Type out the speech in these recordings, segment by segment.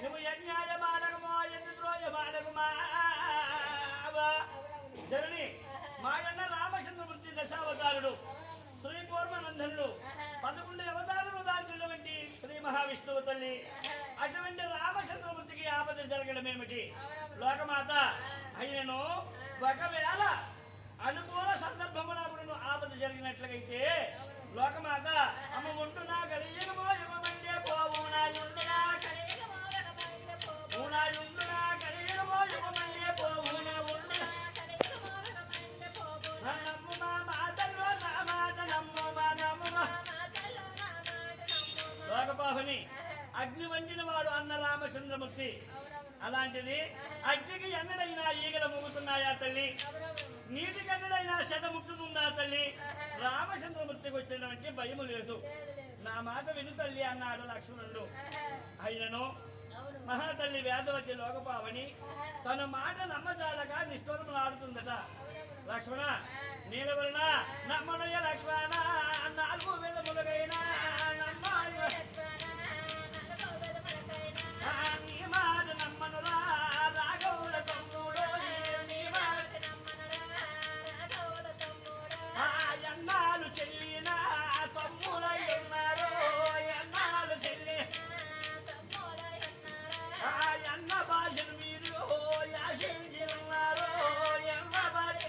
నువ్వు యజ్ఞాయ మానకమో యజ్ఞద్రోయ మానకమా జనని మాయన్న రామచంద్రమూర్తి దశావతారుడు శ్రీ పూర్వనందనుడు 11 అవతారులు దాల్చినటువంటి శ్రీ మహావిష్ణువు తల్లి అటువంటి రామచంద్రమూర్తికి ఆపద జరగడం ఏమిటి? లోకమాత అయినను ఒకవేళ అనుకూల సందర్భమునప్పుడు ఆపద జరిగినట్లయితే లోకమాత అమ్మ ఉంటున్నా కలియుగమో యుగమండే పోవు నాయుండునా కలియుగమో యుగమండే పోవు నా ఉండునా నమ్ము మా మాతల్లో నా మాట నమ్ము మా నమ్ము లోకపాహుని అగ్ని వంటిన వాడు అన్న రామచంద్రమూర్తి. అలాంటిది అగ్నికి ఎన్నడైనా ఈగలు ముగుతున్నాయా తల్లి? నీటి కన్నడైనా శతముక్తుందా తల్లి? రామచంద్రమూర్తికి వచ్చినటువంటి భయము లేదు. నా మాట విను తల్లి అన్నాడు లక్ష్మణుడు. అయినను మహాతల్లి వేదవతి లోకపావని తన మాట నమ్మజాలగా నిష్ఠూరములాడుతుందట. లక్ష్మణ నీలవరణ నమ్మనయ్య లక్ష్మణ 4 వేదములకైనా నీ మాట నమ్మనురా రాఘవుల తమ్ముడు నీ మాట ఎన్నాళ్ళు చెల్లిన తమ్ములై ఉన్నారు ఎన్నాళ్ళు చెల్లి ఎన్న భాషను మీరు యాశించి ఉన్నారు ఎన్న భాష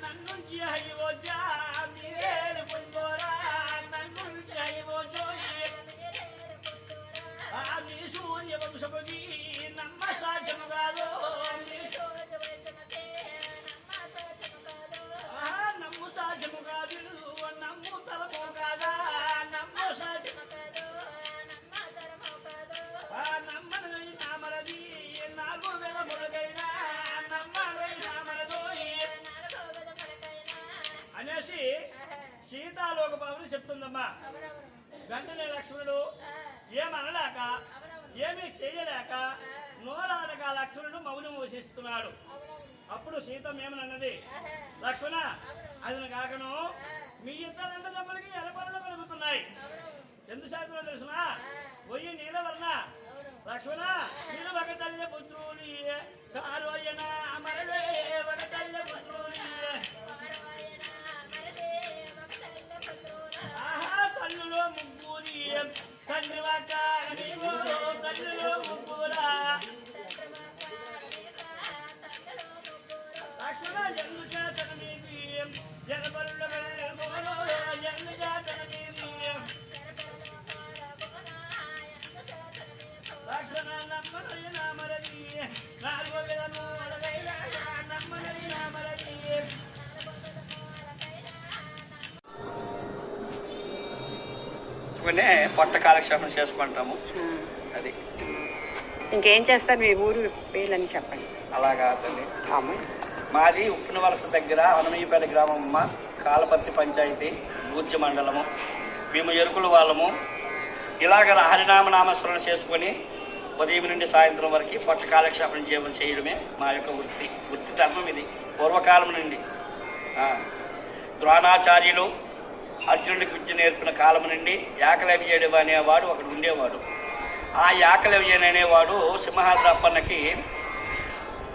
నన్నుంచి హైవోజా మీరేలు పొందోరా నన్నుంచి హైవోజో నీ సూర్య వంశపతి నమ్మ సాధ్యము కాదు నమ్ము సాధ్యము కాదు నమ్ము తరము కాదా నమ్ము సాధ్యము నమ్మని నామరది 4 వేదములకైనా నమ్మని నామరదు అనేసి సీతాలోకపావుని చెప్తుందమ్మా. వెంటనే లక్ష్మణుడు ఏమనలేక ఏమీ చేయలేక నోరాడక లక్ష్మణుడు మౌనం వసిస్తున్నాడు. అప్పుడు సీతం ఏమనన్నది, లక్ష్మణ అది కాకను మీ ఇద్దరంట దెబ్బలకి ఎరపరలు కలుగుతున్నాయి. ఎందుశాతం తెలుసునా? పోయి నీలవర్ణ లక్ష్మణ నేను ఒక తల్లి పుత్రుని కారోయన అమరదే ఒక తల్లి పుత్రుని ఆహా తల్లులో ముగ్గురి తండ్రి వాక తల్లులో ముగ్గురా లక్ష్మణ ఎందు చేతన నీకు ఎరపరుల ఎందు చేతన నీకు లక్ష్మణ నమ్మనది నామరది 4 వేదములకైనా నమ్మనది నామరది. పొట్ట కాలక్షేపం చేసుకుంటాము. అది ఇంకేం చేస్తారు? మీ ఊరు పేర్లని చెప్పండి. అలాగా తల్లి. మాది ఉప్పిన వలస దగ్గర వనమయ్యపేట గ్రామం అమ్మ. కాలపర్తి పంచాయతీ బూర్జ మండలము. మేము ఎరుకుల వాళ్ళము. ఇలాగ హరినామనామస్మరణ చేసుకొని ఉదయం నుండి సాయంత్రం వరకు పొట్ట కాలక్షేపం చేయడమే మా యొక్క వృత్తి ధర్మం. ఇది పూర్వకాలం నుండి ద్రోణాచార్యులు అర్జునుడికి విద్య నేర్పిన కాలం నుండి ఏకలవ్యుడు అనేవాడు ఒకడు ఉండేవాడు. ఆ ఏకలవ్యుడు అనేవాడు సింహాద్రి అప్పన్నకి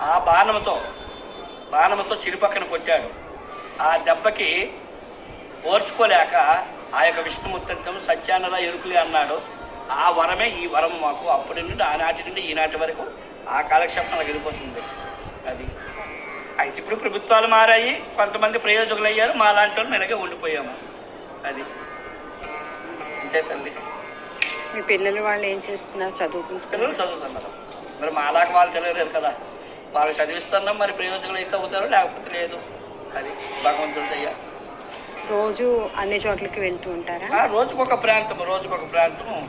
ఆ బాణంతో బాణంతో చిరుపక్కన కొట్టాడు. ఆ దెబ్బకి ఓర్చుకోలేక ఆ యొక్క విష్ణుమూర్తి సత్యానర ఎరుకులే అన్నాడు. ఆ వరమే ఈ వరం మాకు అప్పటి నుండి ఆనాటి నుండి ఈనాటి వరకు ఆ కాలక్షేపం అలా వెళ్ళిపోతుంది. అది అయితే ఇప్పుడు ప్రభుత్వాలు మారాయి, కొంతమంది ప్రయోజకులు అయ్యారు, మా లాంటి వాళ్ళు ఇలాగే ఉండిపోయాము. అది అంతే తల్లి. మీ పిల్లలు వాళ్ళు ఏం చేస్తున్నారు? చదువుకుంటున్నారు? పిల్లలు చదువుతున్నారు. మరి మాలాగా వాళ్ళు తెలియలేరు కదా, వాళ్ళు చదివిస్తున్నాం, మరి ప్రయోజకులు అయితే అవుతారు, లేకపోతే లేదు. అది భగవంతుడి అయ్యా. రోజు అన్ని చోట్లకి వెళ్తూ ఉంటారా? రోజుకొక ప్రాంతం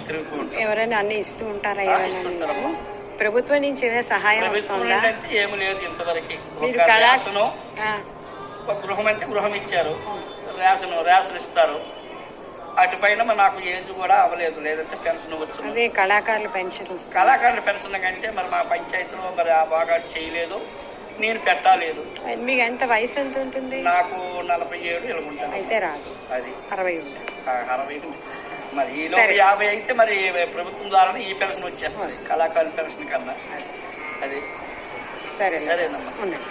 తిరుగుతూ ఉంటాం. ఎవరైనా అన్ని ఇస్తూ ఉంటారా? ఇస్తుంటారు. ఏమైనా ప్రభుత్వం నుంచి ఏమైనా సహాయం వస్తుందా? ఏమి లేదు ఇంతవరకు. మీరు ఒక గృహం అంటే గృహం ఇచ్చారు, రేషన్ ఇస్తారు. అటుపైన నాకు ఏజ్ కూడా అవ్వలేదు, లేదంటే పెన్షన్ వచ్చింది. అదే కళాకారుల పెన్షన్. కళాకారుల పెన్షన్ కంటే మరి మా పంచాయతీలో మరి ఆ బాగా చేయలేదు, నేను పెట్టలేదు. మీకు ఎంత వయసు ఎంత ఉంటుంది? నాకు 47 ఇలా ఉంటాను. అయితే రాదు, అది 60 ఉంటుంది. 60 మరి ఈ 50 అయితే మరి ప్రభుత్వం ద్వారా ఈ పెన్షన్ వచ్చేస్తుంది కళాకారుల పెన్షన్ కన్నా. అది సరే సరేనమ్మా. ఉండండి.